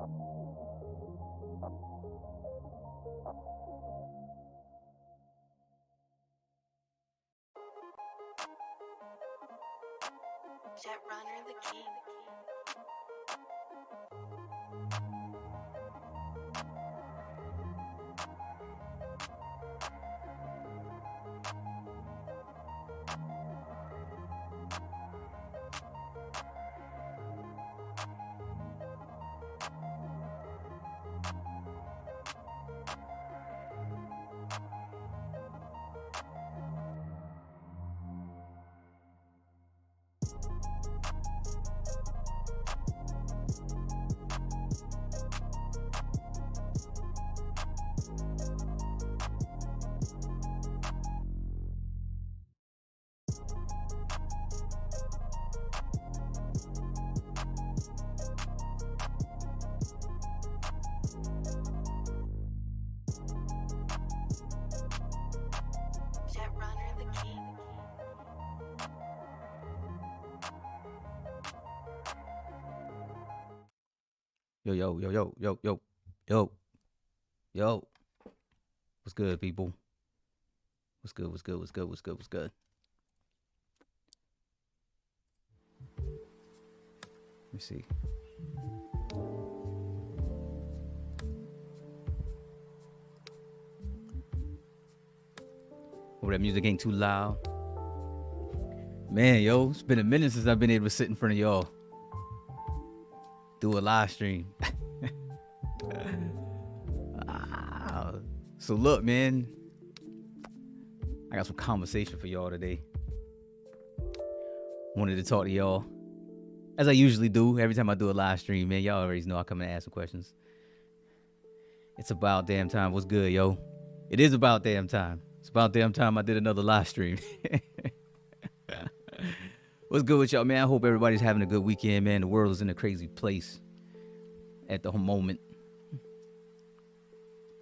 Jet Runner the King. Jet Runner the King. Yo, yo, yo, yo, yo, yo, yo, yo. What's good, people? What's good, what's good, what's good, what's good, what's good? Let me see. Hope that music ain't too loud. Man, yo, it's been a minute since I've been able to sit in front of y'all. Do a live stream. So look, man, I got some conversation for y'all today. Wanted to talk to y'all, as I usually do every time I do a live stream, man. Y'all already know I come and ask some questions. It's about damn time. What's good, yo? It is about damn time. It's about damn time I did another live stream. What's good with y'all, man? I hope everybody's having a good weekend, man. The world is in a crazy place at the moment.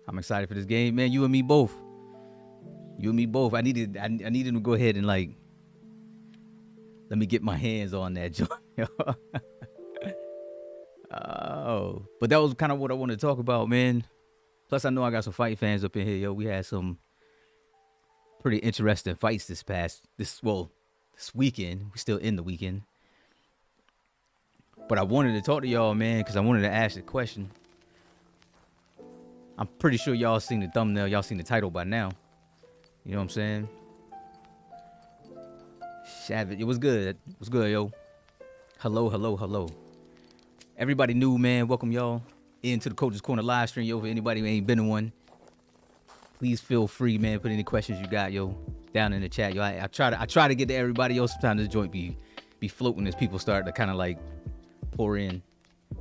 I'm excited for this game, man. You and me both. You and me both. I needed to go ahead and like let me get my hands on that joint. Oh, but that was kind of what I wanted to talk about, man. Plus, I know I got some fight fans up in here, yo. We had some pretty interesting fights this weekend. We're still in the weekend. But I wanted to talk to y'all, man, because I wanted to ask a question. I'm pretty sure y'all seen the thumbnail. Y'all seen the title by now. You know what I'm saying? Savage. It was good. It was good, yo. Hello, hello, hello. Everybody new, man. Welcome y'all into the Coach's Corner live stream, yo. For anybody who ain't been in one, please feel free, man. Put any questions you got, yo, down in the chat, yo. I try to get to everybody, yo. Sometimes this joint be floating as people start to kind of like pour in.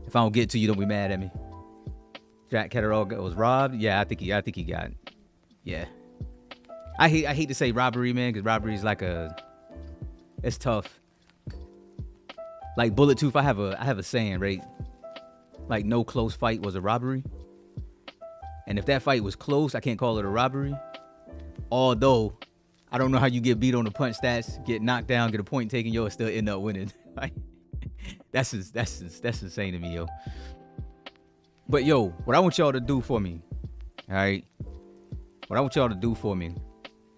If I don't get to you, don't be mad at me. Jack Catterall was robbed. Yeah, I think he got it. Yeah. I hate to say robbery, man, because robbery is like it's tough. Like Bullet Tooth, I have a saying, right? Like no close fight was a robbery. And if that fight was close, I can't call it a robbery. Although I don't know how you get beat on the punch stats, get knocked down, get a point taken, yo, and still end up winning. Like that's insane to me, yo. But yo, what I want y'all to do for me, all right? What I want y'all to do for me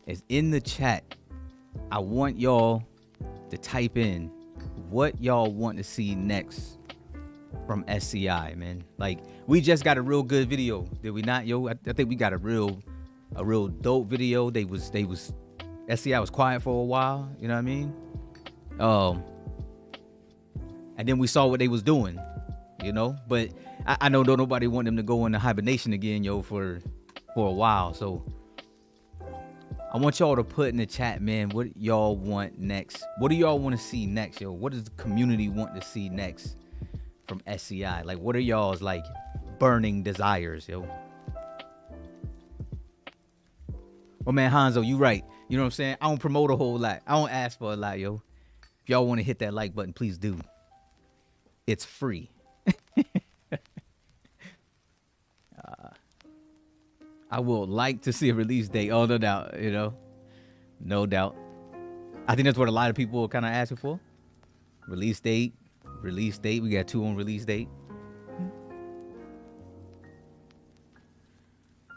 is in the chat, I want y'all to type in what y'all want to see next from SCI, man. Like, we just got a real good video, did we not, yo? I think we got a real dope video. SCI was quiet for a while, you know what I mean? And then we saw what they was doing, you know? But I know don't nobody want them to go into hibernation again, yo, for a while. So I want y'all to put in the chat, man, what y'all want next. What do y'all want to see next, yo? What does the community want to see next from SCI? Like, what are y'all's like burning desires, yo? Well, man, Hanzo, you right. You know what I'm saying? I don't promote a whole lot. I don't ask for a lot, yo. If y'all want to hit that like button, please do. It's free. I would like to see a release date. Oh, no doubt, you know. No doubt. I think that's what a lot of people are kind of asking for. Release date. We got 2 on release date.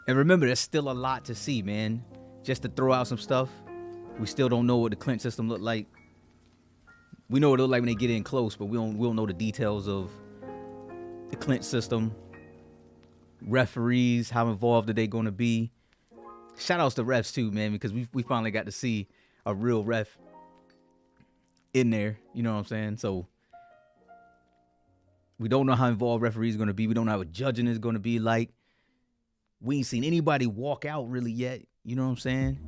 And remember, there's still a lot to see, man. Just to throw out some stuff, we still don't know what the clinch system looked like. We know what it looked like when they get in close, but we don't know the details of the clinch system. Referees, how involved are they going to be? Shout outs to refs too, man, because we finally got to see a real ref in there. You know what I'm saying? So we don't know how involved referees are going to be. We don't know what judging is going to be like. We ain't seen anybody walk out really yet. You know what I'm saying?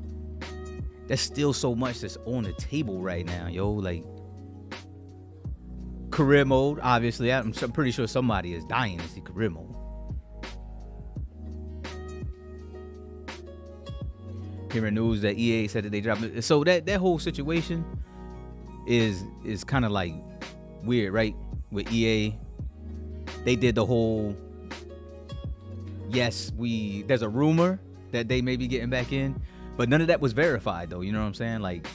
There's still so much that's on the table right now, yo. Like, career mode, obviously. I'm pretty sure somebody is dying to see career mode. Hearing news that EA said that they dropped it. So that whole situation is kind of like weird, right? With EA, they did the whole, yes, there's a rumor that they may be getting back in, but none of that was verified though. You know what I'm saying? Like,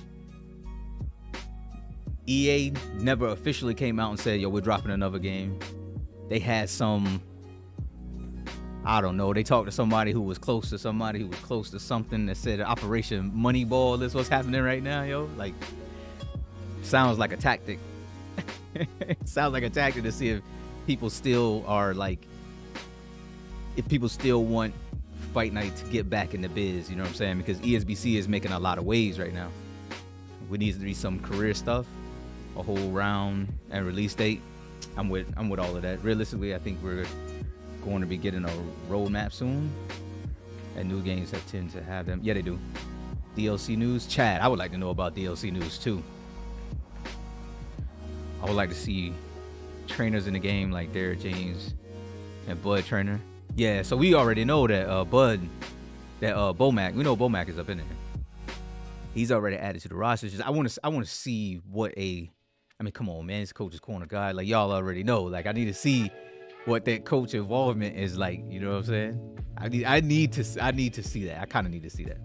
EA never officially came out and said, yo, we're dropping another game. They had some, I don't know, they talked to somebody who was close to somebody who was close to something that said Operation Moneyball is what's happening right now, yo. Like, sounds like a tactic. Sounds like a tactic to see if people still are like, if people still want Fight Night to get back in the biz, you know what I'm saying? Because ESBC is making a lot of waves right now. We need to be some career stuff, a whole round and release date. I'm with all of that. Realistically, I think we're going to be getting a roadmap soon, and new games have tend to have them. Yeah, they do. DLC news, Chad. I would like to know about DLC news too. I would like to see trainers in the game like Derek James and Bud Trainer. Yeah, so we already know that Bomac. We know Bomac is up in there. He's already added to the roster. Just, I want to see what I mean, come on, man. It's Coach's Corner guy. Like, y'all already know. Like, I need to see what that coach involvement is like. You know what I'm saying? I need to see that. I kind of need to see that.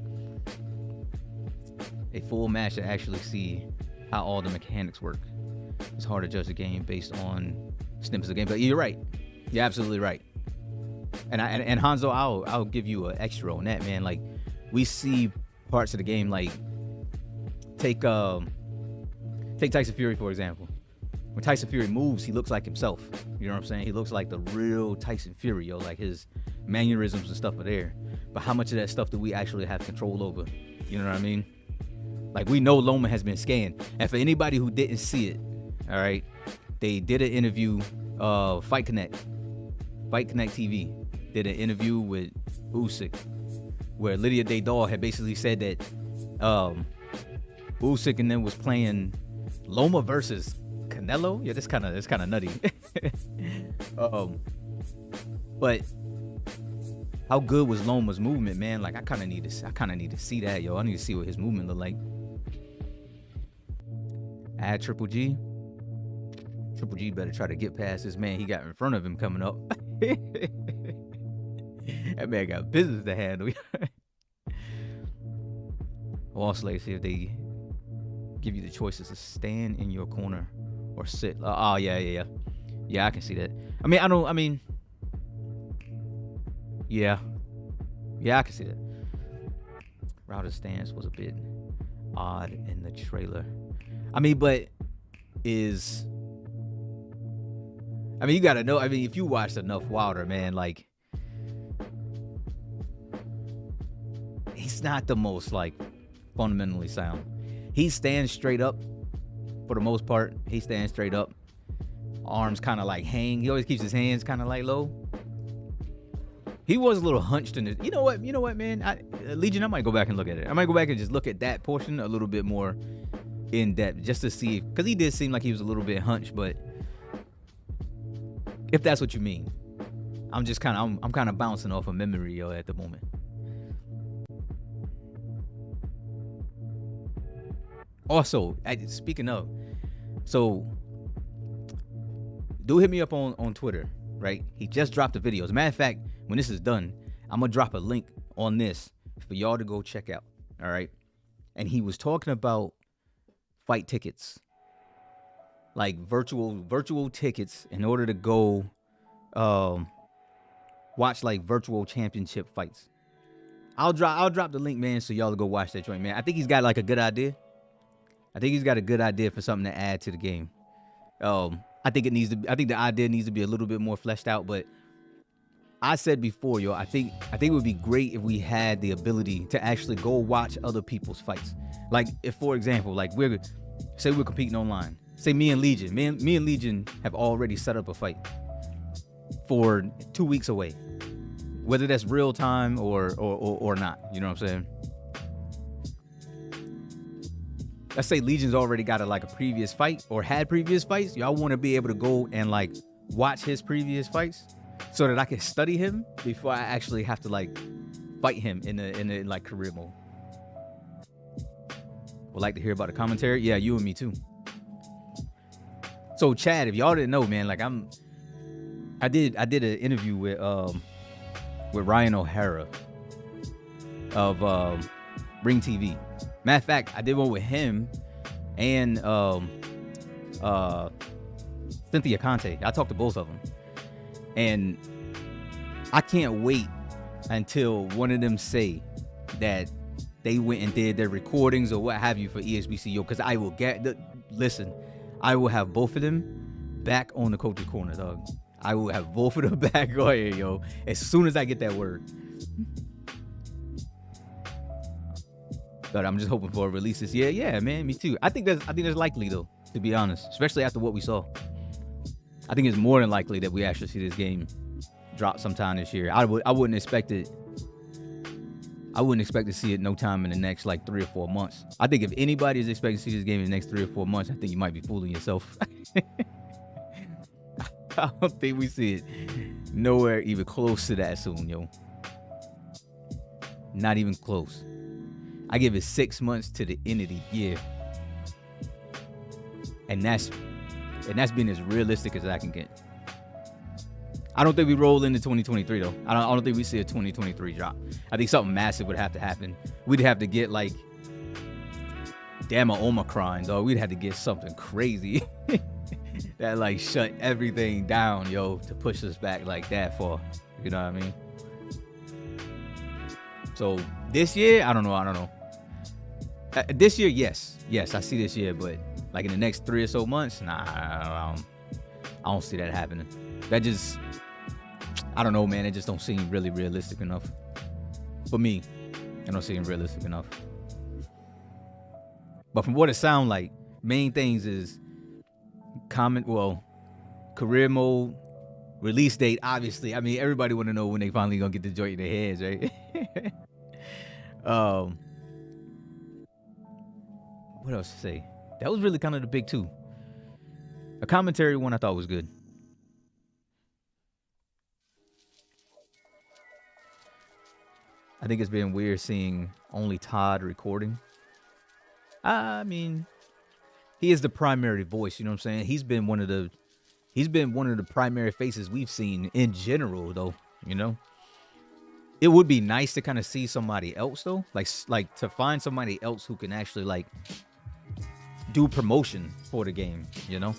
A full match to actually see how all the mechanics work. It's hard to judge the game based on snippets of game. But you're right. You're absolutely right. And Hanzo, I'll give you an extra on that, man. Like, we see parts of the game, like take Tyson Fury, for example. When Tyson Fury moves, he looks like himself. You know what I'm saying? He looks like the real Tyson Fury, yo. Like, his mannerisms and stuff are there. But how much of that stuff do we actually have control over? You know what I mean? Like, we know Loma has been scanned. And for anybody who didn't see it, all right, they did an interview, Fight Connect TV did an interview with Usyk, where Lydia Daydal had basically said that Usyk and then was playing Loma versus Canelo. Yeah, that's kind of nutty. But how good was Loma's movement, man? Like, I kind of need to see that, yo. I need to see what his movement look like. Add Triple G. Triple G better try to get past this man he got in front of him coming up. That man got business to handle. Also, like, see if they give you the choices to stand in your corner or sit. Yeah, I can see that. Yeah, I can see that. Router's stance was a bit odd in the trailer. But you gotta know. If you watched enough Wilder, man, like, he's not the most, like, fundamentally sound. He stands straight up for the most part. He stands straight up. Arms kind of like hang. He always keeps his hands kind of like low. He was a little hunched in his. You know what, man? Legion, I might go back and look at it. I might go back and just look at that portion a little bit more in depth, just to see, because he did seem like he was a little bit hunched. But if that's what you mean, I'm kind of bouncing off of memory, yo, at the moment. Also, speaking of, so do hit me up on Twitter, right? He just dropped a video. As a matter of fact, when this is done, I'm gonna drop a link on this for y'all to go check out. All right. And he was talking about fight tickets, like virtual tickets, in order to go watch like virtual championship fights. I'll drop the link, man, so y'all go watch that joint, man. I think he's got like a good idea. I think he's got a good idea for something to add to the game. I think the idea needs to be a little bit more fleshed out, but I said before, yo, I think it would be great if we had the ability to actually go watch other people's fights. Like, if, for example, like we're competing online. Say me and Legion have already set up a fight for 2 weeks away, whether that's real time or not. You know what I'm saying? Let's say Legion's already got a previous fight or had previous fights. Y'all want to be able to go and like watch his previous fights so that I can study him before I actually have to like fight him in the like career mode. Would like to hear about the commentary? Yeah, you and me too. So Chad, if y'all didn't know, man, like I did an interview with Ryan O'Hara of Ring TV. Matter of fact, I did one with him and Cynthia Conte. I talked to both of them, and I can't wait until one of them say that they went and did their recordings or what have you for ESBC, yo, because I will I will have both of them back on the Coach's Corner, dog. I will have both of them back on here, yo, as soon as I get that word. But I'm just hoping for a release this year. Yeah, man, me too. I think that's likely though, to be honest, especially after what we saw. I think it's more than likely that we actually see this game drop sometime this year. I wouldn't expect it. I wouldn't expect to see it no time in the next like 3 or 4 months. I think if anybody is expecting to see this game in the next 3 or 4 months, I think you might be fooling yourself. I don't think we see it nowhere even close to that soon, yo. Not even close. I give it 6 months to the end of the year, and that's being as realistic as I can get. I don't think we roll into 2023 though. I don't think we see a 2023 drop. I think something massive would have to happen. We'd have to get like, damn, a Omicron, dog. We'd have to get something crazy that like shut everything down, yo, to push us back like that far. You know what I mean? So this year, I don't know. This year, yes, I see this year, but like in the next 3 or so months, nah, I don't see that happening. That just, I don't know, man. It just don't seem really realistic enough for me. It don't seem realistic enough. But from what it sounds like, main things is career mode, release date. Obviously, I mean, everybody want to know when they finally gonna get the joint in their heads, right? What else to say? That was really kind of the big two. A commentary one I thought was good. I think it's been weird seeing only Todd recording. I mean, he is the primary voice, you know what I'm saying? He's been one of the primary faces we've seen in general, though, you know? It would be nice to kind of see somebody else, though. Like to find somebody else who can actually, like, do promotion for the game, you know?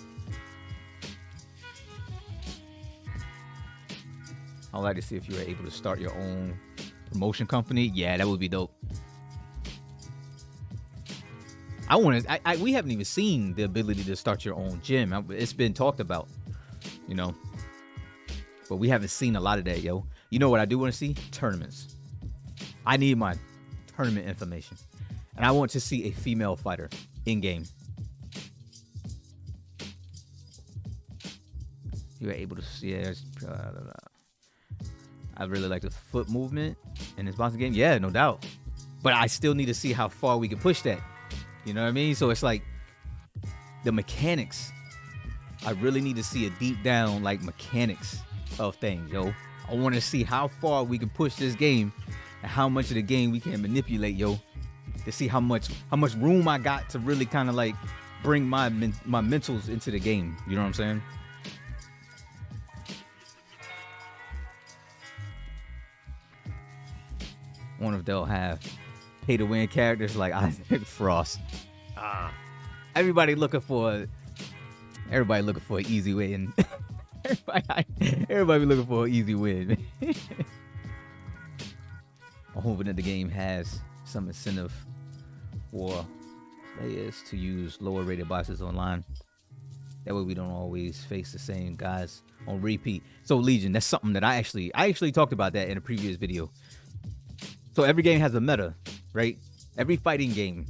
I'd like to see if you were able to start your own promotion company. Yeah, that would be dope. We haven't even seen the ability to start your own gym. It's been talked about, you know, but we haven't seen a lot of that, yo. You know what I do want to see? Tournaments. I need my tournament information, and I want to see a female fighter in game. You are able to see it. I really like the foot movement in this boxing game. Yeah, no doubt. But I still need to see how far we can push that. You know what I mean? So it's like the mechanics. I really need to see a deep down like mechanics of things, yo. I want to see how far we can push this game and how much of the game we can manipulate, yo, to see how much room I got to really kind of like bring my mentals into the game. You know what I'm saying? I wonder if they'll have pay to win characters like Isaac Frost. Everybody looking for an easy win. Everybody looking for an easy win. I I'm hoping that the game has some incentive for players to use lower rated bosses online. That way we don't always face the same guys on repeat. So Legion, that's something that I actually talked about that in a previous video. So every game has a meta, right? Every fighting game,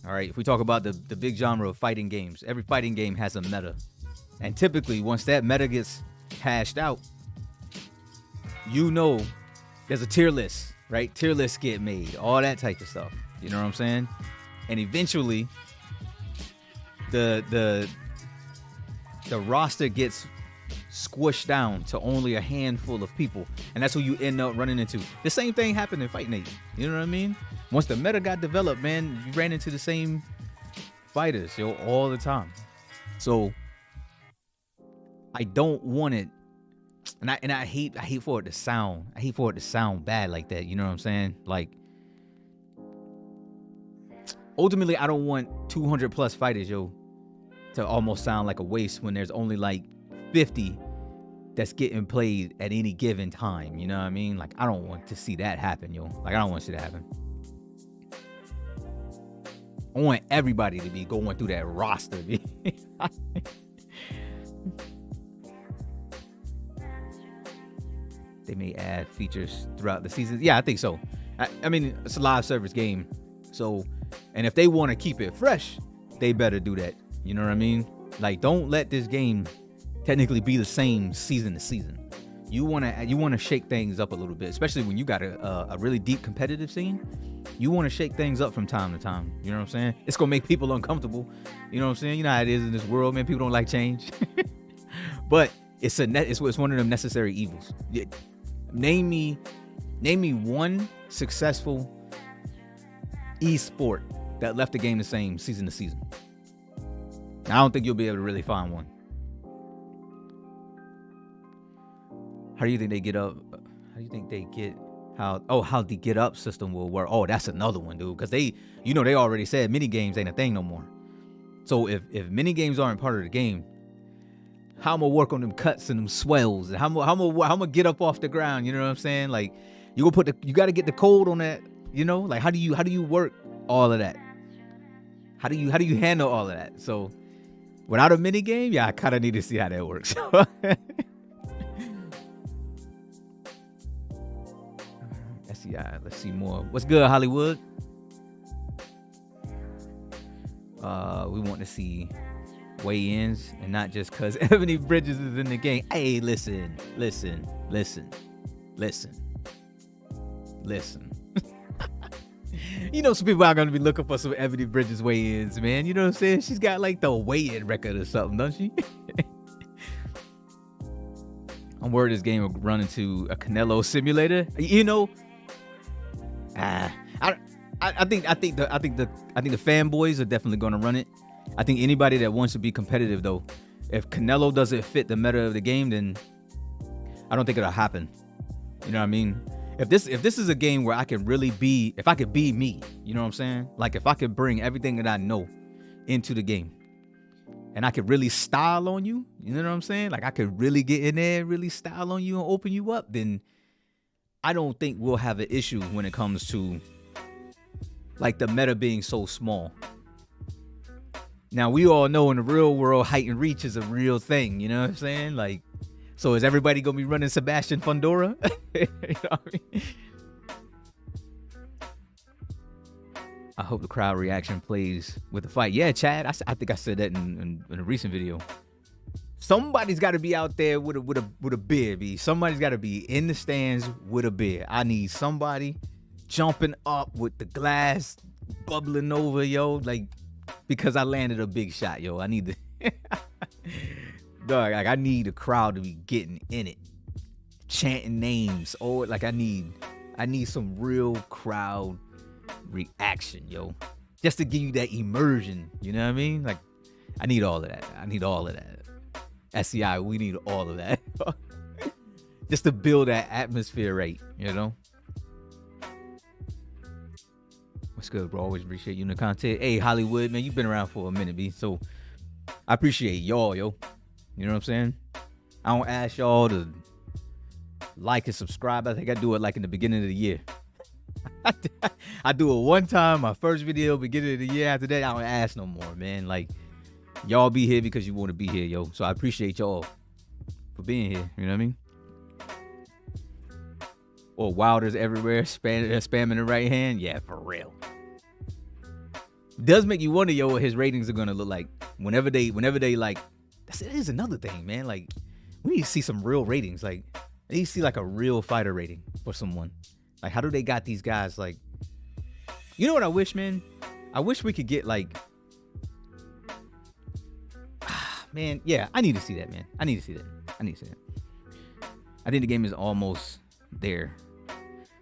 all right? If we talk about the big genre of fighting games, every fighting game has a meta. And typically, once that meta gets hashed out, you know there's a tier list, right? Tier lists get made, all that type of stuff. You know what I'm saying? And eventually, the roster gets squished down to only a handful of people, and that's who you end up running into. The same thing happened in Fight Night. You know what I mean? Once the meta got developed, man, you ran into the same fighters, yo, all the time. So I don't want it, and I hate for it to sound, bad like that. You know what I'm saying? Like, ultimately, I don't want 200 plus fighters, yo, to almost sound like a waste when there's only like 50 that's getting played at any given time. You know what I mean? Like, I don't want to see that happen, yo. Like, I don't want to see that happen. I want everybody to be going through that roster. They may add features throughout the season. Yeah, I think so. I mean, it's a live service game. So, and if they want to keep it fresh, they better do that. You know what I mean? Like, don't let this game technically be the same season to season. You wanna shake things up a little bit, especially when you got a really deep competitive scene. You want to shake things up from time to time. You know what I'm saying? It's gonna make people uncomfortable. You know what I'm saying? You know how it is in this world, man. People don't like change. But it's one of them necessary evils. Name me one successful esport that left the game the same season to season. I don't think you'll be able to really find one. How do you think they get up? How do you think they get how the get up system will work? Oh, that's another one, dude. Because they already said mini games ain't a thing no more. So if mini games aren't part of the game, how I'm gonna work on them cuts and them swells, and how I'm gonna get up off the ground? You know what I'm saying? Like, you got to get the code on that. You know, like how do you work all of that? How do you handle all of that? So without a mini game, yeah, I kind of need to see how that works. SCI, let's see more. What's good, Hollywood? We want to see weigh-ins, and not just because Ebony Bridges is in the game. Hey, listen. You know, some people are going to be looking for some Ebony Bridges weigh-ins, man. You know what I'm saying? She's got like the weigh-in record or something, don't she? I'm worried this game will run into a Canelo simulator. You know, I think the fanboys are definitely going to run it. I think anybody that wants to be competitive, though, if Canelo doesn't fit the meta of the game, then I don't think it'll happen. You know what I mean? If this is a game where I could be me, you know what I'm saying? Like, if I could bring everything that I know into the game, and I could really style on you, you know what I'm saying? Like, I could really get in there, really style on you and open you up, then I don't think we'll have an issue when it comes to, like, the meta being so small. Now, we all know in the real world, height and reach is a real thing, you know what I'm saying? Like, so is everybody going to be running Sebastian Fundora? You know what I mean? I hope the crowd reaction plays with the fight. Yeah, Chad, I think I said that in a recent video. Somebody's got to be out there with a beer, B. Somebody's got to be in the stands with a beer. I need somebody jumping up with the glass bubbling over, yo, like, because I landed a big shot, yo. I need to, dog, like, I need the crowd to be getting in it, chanting names. Oh, like, I need some real crowd reaction, yo, just to give you that immersion. You know what I mean? Like, I need all of that. SCI, we need all of that. Just to build that atmosphere, right? You know? What's good, bro? Always appreciate you in the content. Hey, Hollywood, man, you've been around for a minute, B. So I appreciate y'all, yo. You know what I'm saying? I don't ask y'all to like and subscribe. I think I do it like in the beginning of the year. I do it one time, my first video, beginning of the year. After that, I don't ask no more, man. Like, y'all be here because you want to be here, yo. So I appreciate y'all for being here. You know what I mean? Or Wilders everywhere, spamming the right hand. Yeah, for real. Does make you wonder, yo, what his ratings are gonna look like whenever they like. It is another thing, man. Like, we need to see some real ratings. Like, I need to see like a real fighter rating for someone. Like, how do they got these guys? Like, you know what I wish, man? I wish we could get like, man, yeah, I need to see that, man. I need to see that. I think the game is almost there.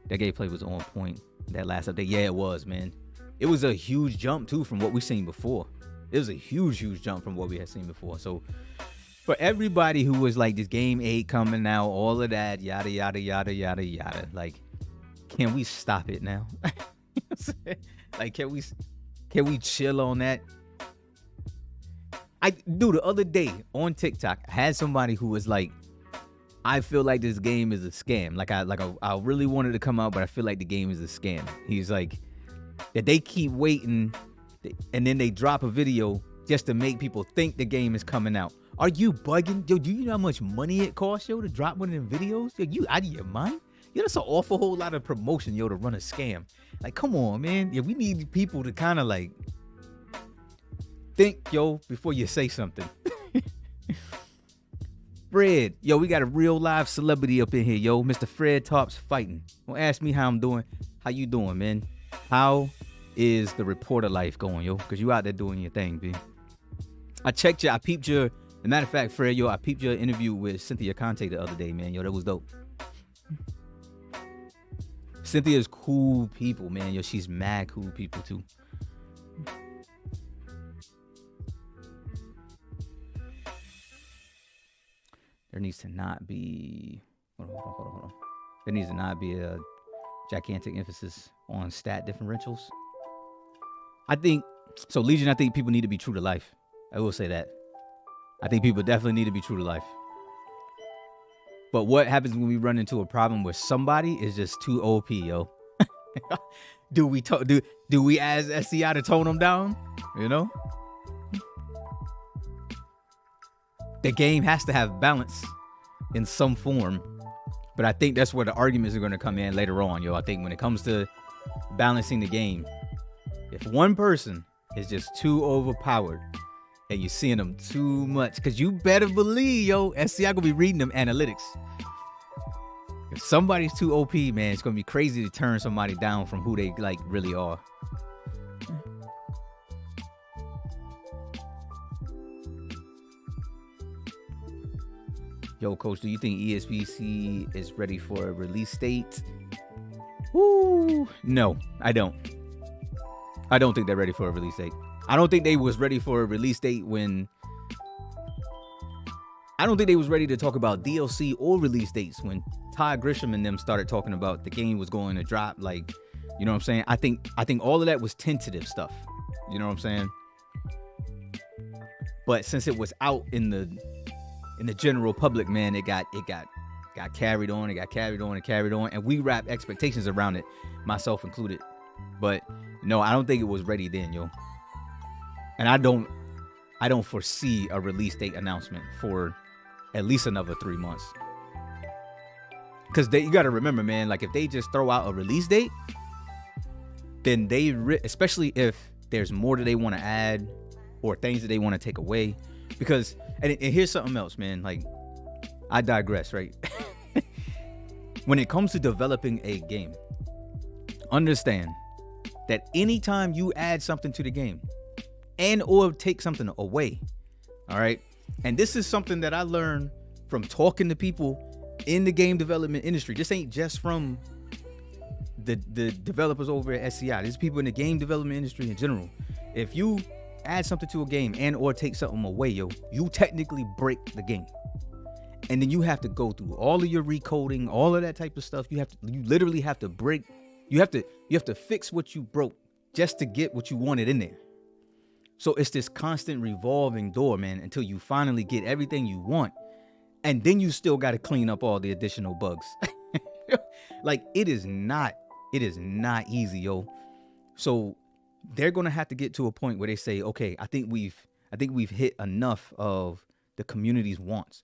That gameplay was on point. That last update, yeah, it was, man. It was a huge jump too from what we've seen before. It was a huge jump from what we had seen before. So for everybody who was like, this game 8 coming out, all of that, yada yada yada yada yada, like, can we stop it now? Like, can we chill on that? The other day on TikTok, I had somebody who was like, I feel like this game is a scam. Like I really wanted to come out, but I feel like the game is a scam. He's like, that they keep waiting and then they drop a video just to make people think the game is coming out. Are you bugging? Yo, do you know how much money it costs, yo, to drop one of them videos? Yo, you out of your mind? Yo, that's an awful whole lot of promotion, yo, to run a scam. Like, come on, man. Yeah, we need people to kind of like think, yo, before you say something. Fred, yo, we got a real live celebrity up in here, yo. Mr. Fred Tops Fighting. Don't ask me how I'm doing. How you doing, man? How is the reporter life going, yo? Because you out there doing your thing, B. I checked you. I peeped your... As a matter of fact, Fred, yo, I peeped your interview with Cynthia Conte the other day, man. Yo, that was dope. Cynthia's cool people, man. Yo, she's mad cool people, too. There needs to not be... Hold on. There needs to not be a gigantic emphasis on stat differentials. I think... So, Legion, I think people need to be true to life. I will say that. I think people definitely need to be true to life. But what happens when we run into a problem where somebody is just too OP, yo? Do we as SCI to tone them down? You know? The game has to have balance in some form. But I think that's where the arguments are going to come in later on, yo. I think when it comes to balancing the game, if one person is just too overpowered and you're seeing them too much, because you better believe, yo, SCI gonna be reading them analytics. If somebody's too OP, man, it's gonna be crazy to turn somebody down from who they like really are. Yo, Coach, do you think ESBC is ready for a release date? Woo! No, I don't. I don't think they're ready for a release date. I don't think they was ready for a release date when... I don't think they was ready to talk about DLC or release dates when Todd Grisham and them started talking about the game was going to drop. Like, you know what I'm saying? I think all of that was tentative stuff. You know what I'm saying? But since it was out in the general public, man, it got carried on. It got carried on, and we wrapped expectations around it, myself included. But no, I don't think it was ready then, yo. And I don't foresee a release date announcement for at least another 3 months. Because you got to remember, man, like if they just throw out a release date, then especially if there's more that they want to add or things that they want to take away. Because, and here's something else, man, like I digress, right? When it comes to developing a game, understand that anytime you add something to the game and or take something away, all right? And this is something that I learned from talking to people in the game development industry. This ain't just from the developers over at SCI. There's people in the game development industry in general. If you add something to a game and or take something away, yo, you technically break the game. And then you have to go through all of your recoding, all of that type of stuff. You literally have to break. You have to fix what you broke just to get what you wanted in there. So it's this constant revolving door, man, until you finally get everything you want. And then you still got to clean up all the additional bugs. Like, it is not It is not easy, yo. So they're gonna have to get to a point where they say, okay, I think we've hit enough of the community's wants.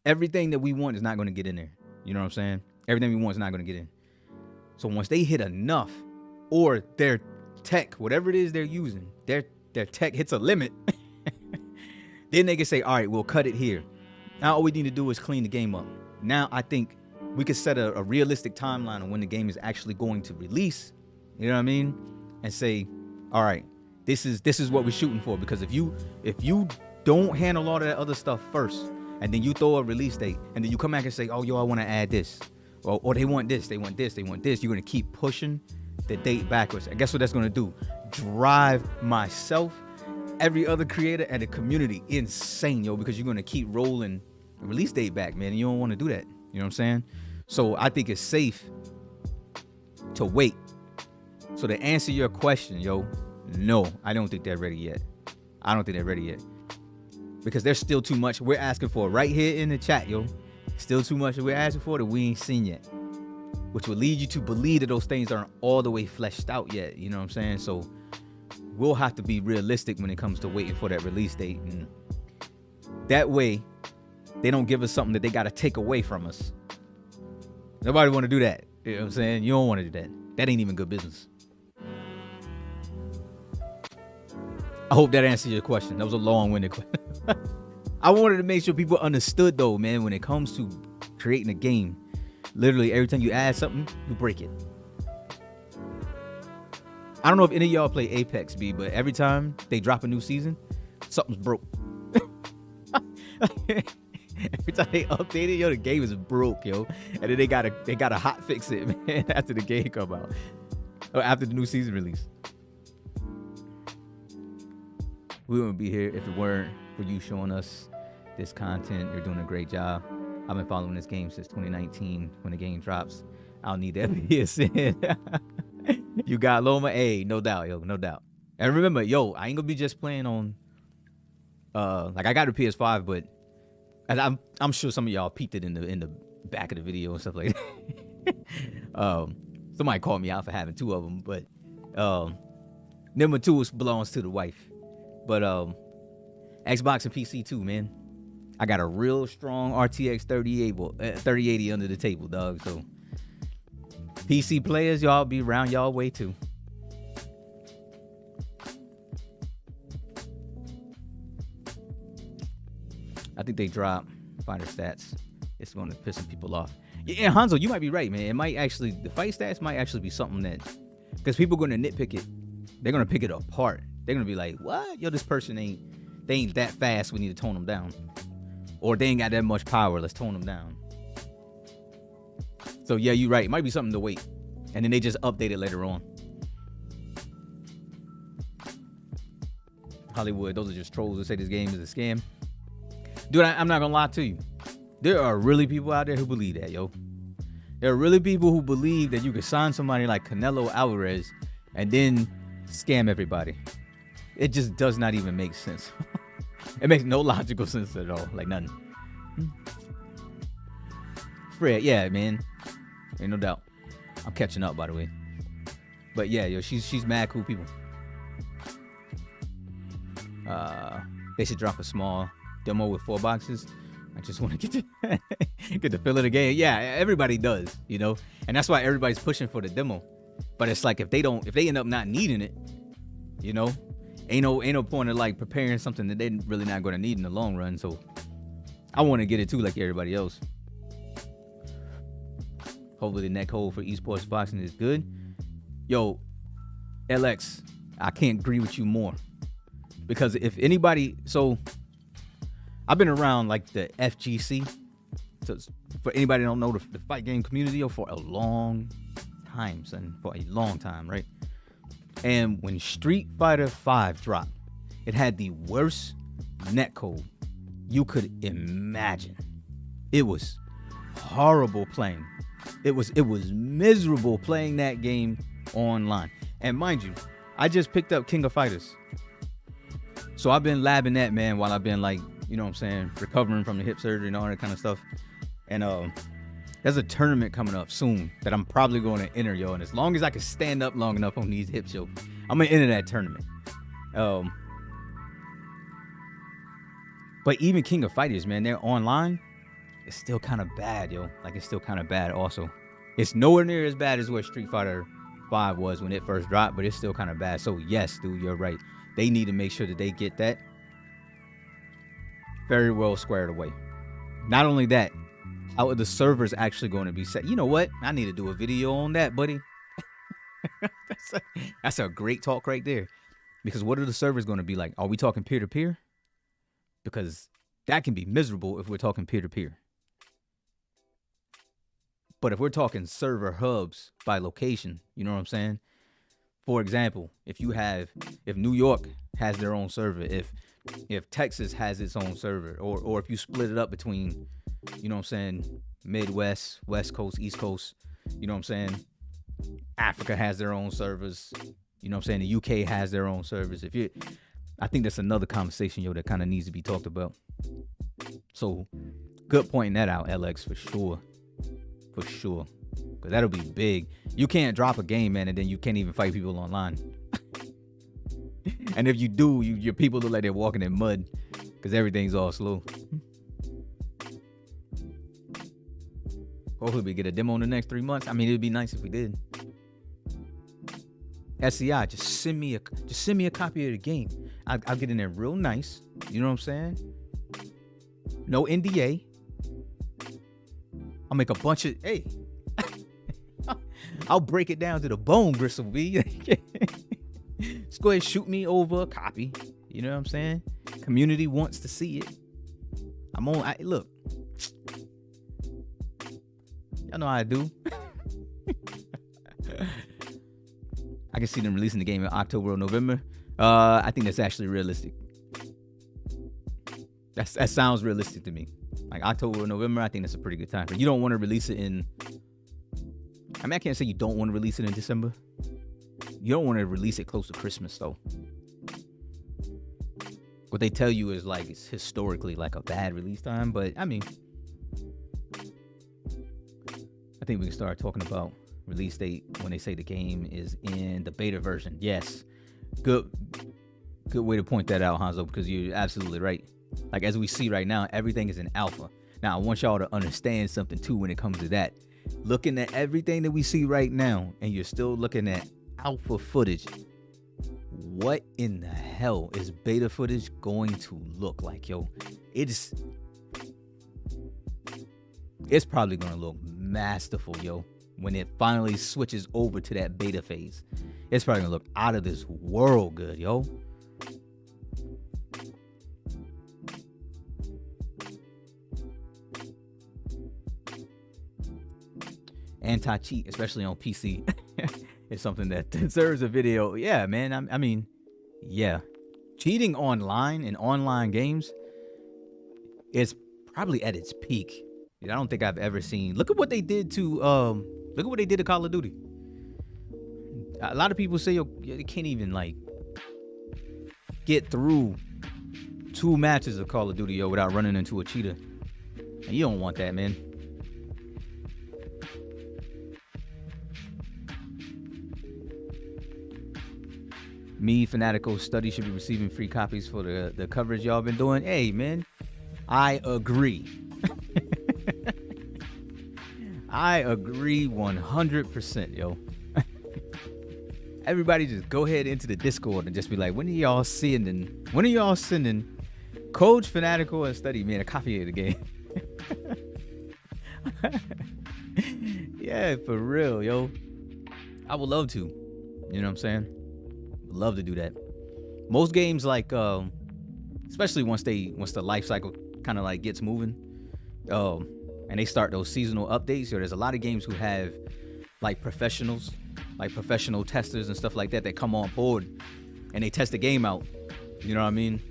Everything that we want is not gonna get in there. You know what I'm saying? Everything we want is not gonna get in. So once they hit enough, or their tech, whatever it is they're using, their tech hits a limit, then they can say, all right, we'll cut it here. Now all we need to do is clean the game up. Now I think we could set a realistic timeline on when the game is actually going to release. You know what I mean? And say, all right, this is what we're shooting for. Because if you don't handle all of that other stuff first, and then you throw a release date, and then you come back and say, oh, yo, I want to add this, or they want this, you're gonna keep pushing the date backwards. And guess what that's gonna do? Drive myself, every other creator, and the community insane, yo, because you're gonna keep rolling the release date back, man. And you don't want to do that. You know what I'm saying? So I think it's safe to wait. So to answer your question, yo, no, I don't think they're ready yet. Because there's still too much we're asking for right here in the chat, yo. Still too much that we're asking for that we ain't seen yet. Which will lead you to believe that those things aren't all the way fleshed out yet. You know what I'm saying? So we'll have to be realistic when it comes to waiting for that release date. And that way, they don't give us something that they got to take away from us. Nobody want to do that. You know what I'm saying? You don't want to do that. That ain't even good business. I hope that answers your question. That was a long-winded question. I wanted to make sure people understood, though, man, when it comes to creating a game, literally every time you add something, you break it. I don't know if any of y'all play Apex, B, but every time they drop a new season, something's broke. Every time they update it, yo, the game is broke, yo. And then they gotta hot fix it, man, after the game come out. Or after the new season release. We wouldn't be here if it weren't for you showing us this content. You're doing a great job. I've been following this game since 2019 when the game drops. I'll need that PSN. You got Loma? Hey, no doubt, yo, no doubt. And remember, yo, I ain't gonna be just playing on like I got a PS5, but and I'm sure some of y'all peeped it in the back of the video and stuff like that. Somebody called me out for having two of them, but number two belongs to the wife. But Xbox and PC too, man. I got a real strong RTX 3080 under the table, dog. So PC players, y'all be around y'all way too. I think they drop fighter stats. It's going to piss some people off. Yeah, Hanzo, you might be right, man. It might actually, the fight stats might actually be something that, because people are going to nitpick it. They're going to pick it apart. They're going to be like, what? Yo, this person they ain't that fast. We need to tone them down. Or they ain't got that much power. Let's tone them down. So yeah, you're right. It might be something to wait. And then they just update it later on. Hollywood, those are just trolls that say this game is a scam. Dude, I'm not gonna lie to you. There are really people out there who believe that, yo. There are really people who believe that you could sign somebody like Canelo Alvarez and then scam everybody. It just does not even make sense. It makes no logical sense at all. Like nothing. Fred, yeah, man. Ain't no doubt. I'm catching up, by the way. But yeah, yo, she's mad cool people. They should drop a small demo with 4 boxes. I just want to get the feel of the game. Yeah, everybody does, you know, and that's why everybody's pushing for the demo. But it's like if they end up not needing it, you know, ain't no point of like preparing something that they're really not going to need in the long run. So I want to get it too, like everybody else. Hopefully the neck hold for esports boxing is good. Yo, LX, I can't agree with you more. Because if anybody, so I've been around like the FGC. So for anybody that don't know the fight game community, for a long time, son, for a long time, right? And when Street Fighter V dropped, it had the worst netcode you could imagine. It was horrible playing. It was miserable playing that game online. And mind you, I just picked up King of Fighters. So I've been labbing that, man, while I've been like, you know what I'm saying, recovering from the hip surgery and all that kind of stuff. And There's a tournament coming up soon that I'm probably going to enter, yo. And as long as I can stand up long enough on these hips, yo, I'm going to enter that tournament. But even King of Fighters, man, they're online. It's still kind of bad, yo. Like, it's still kind of bad also. It's nowhere near as bad as what Street Fighter 5 was when it first dropped, but it's still kind of bad. So, yes, dude, you're right. They need to make sure that they get that very well squared away. Not only that, how are the servers actually going to be set? You know what? I need to do a video on that, buddy. That's a great talk right there. Because what are the servers going to be like? Are we talking peer-to-peer? Because that can be miserable if we're talking peer-to-peer. But if we're talking server hubs by location, you know what I'm saying? For example, if New York has their own server, if Texas has its own server, or if you split it up between, you know what I'm saying, Midwest, West Coast, East Coast, you know what I'm saying? Africa has their own servers, you know what I'm saying? The UK has their own servers. I think that's another conversation, yo, that kind of needs to be talked about. So, good pointing that out, LX, for sure. For sure. Because that'll be big. You can't drop a game, man, and then you can't even fight people online. And if you do, your people look like they're walking in mud because everything's all slow. Hopefully we get a demo in the next 3 months. I mean, it'd be nice if we did. SCI, just send me a copy of the game. I'll get in there real nice. You know what I'm saying? No NDA. I'll make a bunch of, hey. I'll break it down to the bone, Gristle B. Just go ahead and shoot me over a copy. You know what I'm saying? Community wants to see it. Look. Y'all know how I do. I can see them releasing the game in October or November. I think that's actually realistic. That sounds realistic to me. Like October or November, I think that's a pretty good time. But you don't want to release it in... I mean, I can't say you don't want to release it in December. You don't want to release it close to Christmas, though. What they tell you is like it's historically like a bad release time. But, I mean... I think we can start talking about release date when they say the game is in the beta version. Yes. Good way to point that out, Hanzo, because you're absolutely right. Like, as we see right now, everything is in alpha. Now, I want y'all to understand something, too, when it comes to that. Looking at everything that we see right now, and you're still looking at alpha footage, what in the hell is beta footage going to look like, yo? It's probably going to look masterful, yo, when it finally switches over to that beta phase. It's probably going to look out of this world good, yo. Anti-cheat, especially on PC, is something that deserves a video. Yeah, man. I mean, yeah. Cheating online in online games is probably at its peak. I don't think I've ever seen. Look at what they did to Call of Duty. A lot of people say they can't even like get through 2 matches of Call of Duty, yo, without running into a cheater. And you don't want that, man. Me, Fanatical Study should be receiving free copies for the coverage y'all been doing. Hey, man, I agree. I agree 100%, yo. Everybody just go ahead into the Discord and just be like, when are y'all sending Coach, Fanatical, and Study, man, a copy of the game? Yeah, for real, yo. I would love to. You know what I'm saying? Love to do that. Most games, like especially once the life cycle kind of like gets moving, and they start those seasonal updates. So there's a lot of games who have like professionals, like professional testers and stuff like that come on board and they test the game out, you know what I mean,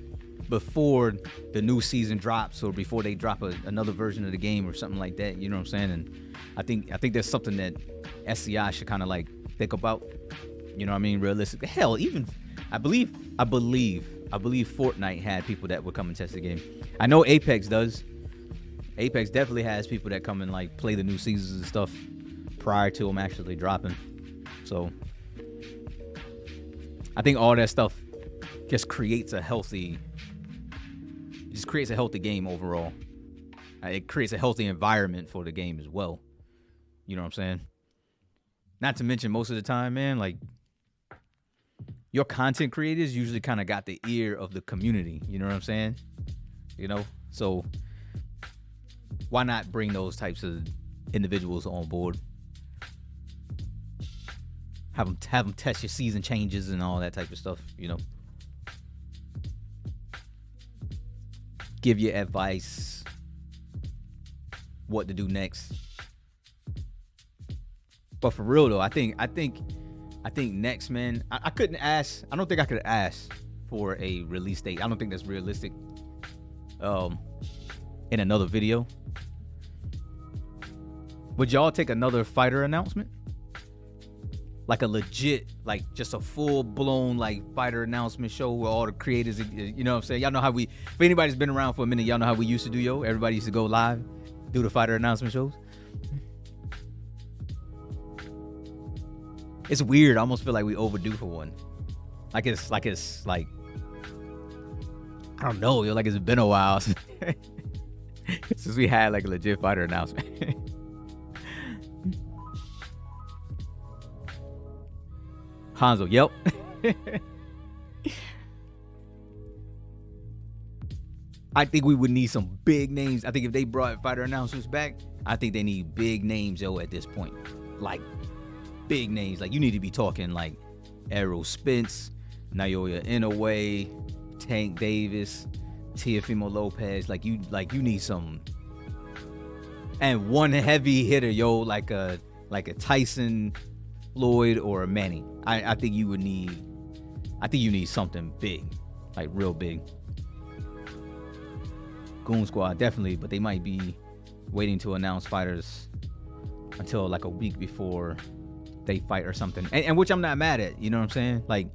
before the new season drops or before they drop another version of the game or something like that, you know what I'm saying? And I think there's something that SCI should kind of like think about. You know what I mean? Realistic. Hell, even I believe Fortnite had people that would come and test the game. I know Apex does. Apex definitely has people that come and like play the new seasons and stuff prior to them actually dropping. So I think all that stuff just creates a healthy game overall. It creates a healthy environment for the game as well. You know what I'm saying? Not to mention, most of the time, man, like, your content creators usually kind of got the ear of the community. You know what I'm saying? You know? So why not bring those types of individuals on board? Have them test your season changes and all that type of stuff, you know? Give you advice, what to do next. But for real though, I think next, man, I couldn't ask. I don't think I could ask for a release date. I don't think that's realistic. In another video, would y'all take another fighter announcement? Like a legit, like just a full blown like fighter announcement show where all the creators, you know what I'm saying? Y'all know how if anybody's been around for a minute, y'all know how we used to do, yo. Everybody used to go live, do the fighter announcement shows. It's weird. I almost feel like we overdue for one. Like it's like I don't know, yo. Like it's been a while since we had like a legit fighter announcement. Hanzo, yep. I think we would need some big names. I think if they brought fighter announcers back, I think they need big names, yo, at this point. Like, big names. Like, you need to be talking, like, Errol Spence, Naoya Inoue, Tank Davis, Teofimo Lopez. Like, you need some... And one heavy hitter, yo, like a Tyson... Floyd or a Manny. I think you need something big, like real big. Goon Squad definitely, but they might be waiting to announce fighters until like a week before they fight or something, and which I'm not mad at. You know what I'm saying? Like,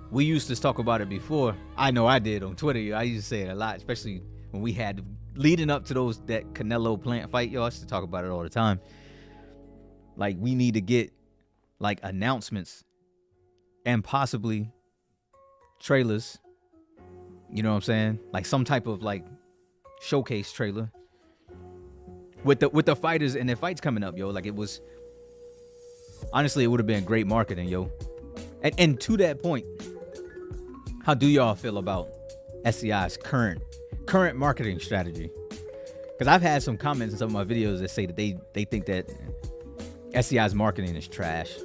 we used to talk about it before. I know I did on Twitter. I used to say it a lot, especially when we had leading up to that Canelo Plant fight. Yo, I used to talk about it all the time. Like, we need to get like announcements and possibly trailers, you know what I'm saying? Like some type of like showcase trailer with the fighters and their fights coming up, yo. Like, it was honestly, it would have been great marketing, yo. And to that point, how do y'all feel about SCI's current marketing strategy? Because I've had some comments in some of my videos that say that they think that SCI's marketing is trash.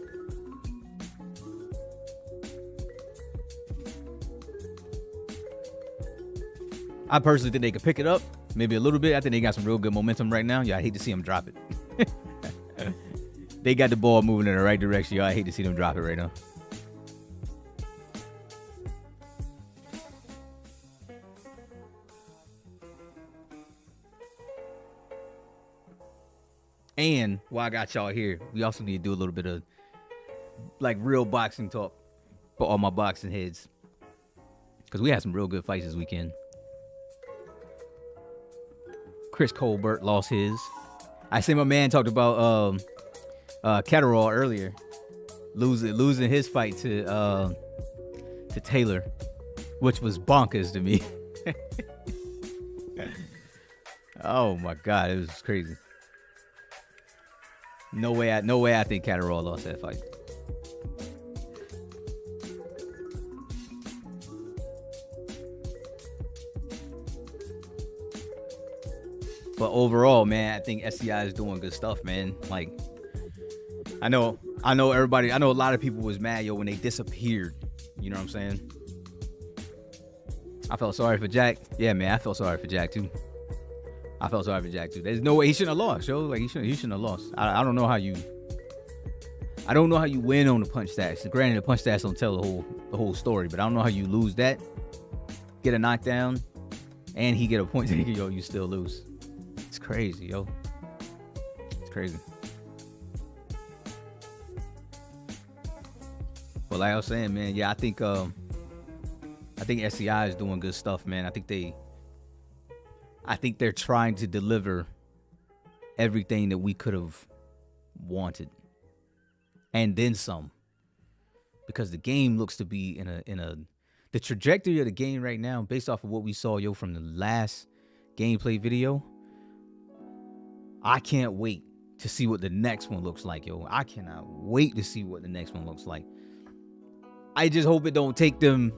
I personally think they could pick it up, maybe a little bit. I think they got some real good momentum right now. Yeah, I hate to see them drop it. They got the ball moving in the right direction. Yo, I hate to see them drop it right now. And while I got y'all here, we also need to do a little bit of like real boxing talk for all my boxing heads, because we had some real good fights this weekend. Chris Colbert lost his. I see my man talked about Catterall earlier, losing his fight to Taylor, which was bonkers to me. Oh my God, it was crazy. No way I think Catterall lost that fight. But overall, man, I think SCI is doing good stuff, man. Like, I know a lot of people was mad, yo, when they disappeared. You know what I'm saying? I felt sorry for Jack. Yeah, man, I felt sorry for Jack too. There's no way he shouldn't have lost, yo. Like, he shouldn't have lost. I don't know how you win on the punch stats. Granted, the punch stats don't tell the whole story, but I don't know how you lose that, get a knockdown, and he get a point taken, yo, you still lose. It's crazy, yo. It's crazy. But like I was saying, man, yeah, I think SCI is doing good stuff, man. I think they're trying to deliver everything that we could have wanted, and then some. Because the game looks to be the trajectory of the game right now, based off of what we saw, yo, from the last gameplay video. I can't wait to see what the next one looks like, yo. I cannot wait to see what the next one looks like. I just hope it don't take them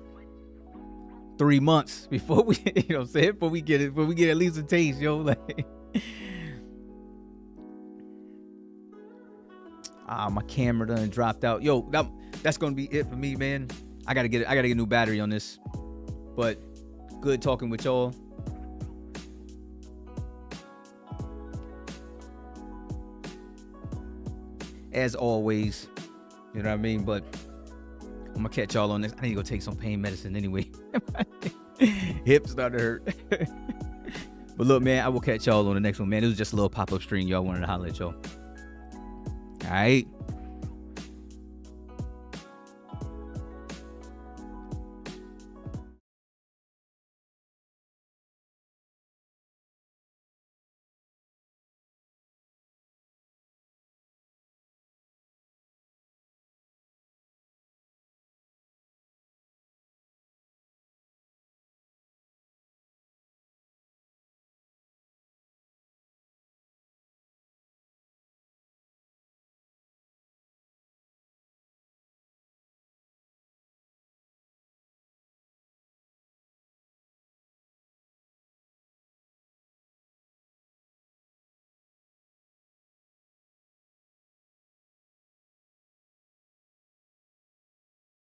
3 months before we, you know what I'm saying, before we get at least a taste, yo. Like, my camera done dropped out. Yo, that's gonna be it for me, man. I gotta get a new battery on this. But good talking with y'all. As always, you know what I mean? But I'm gonna catch y'all on this. I need to go take some pain medicine anyway. Hips start to hurt. But look, man, I will catch y'all on the next one, man. It was just a little pop-up stream, y'all. Wanted to holler at y'all. All right.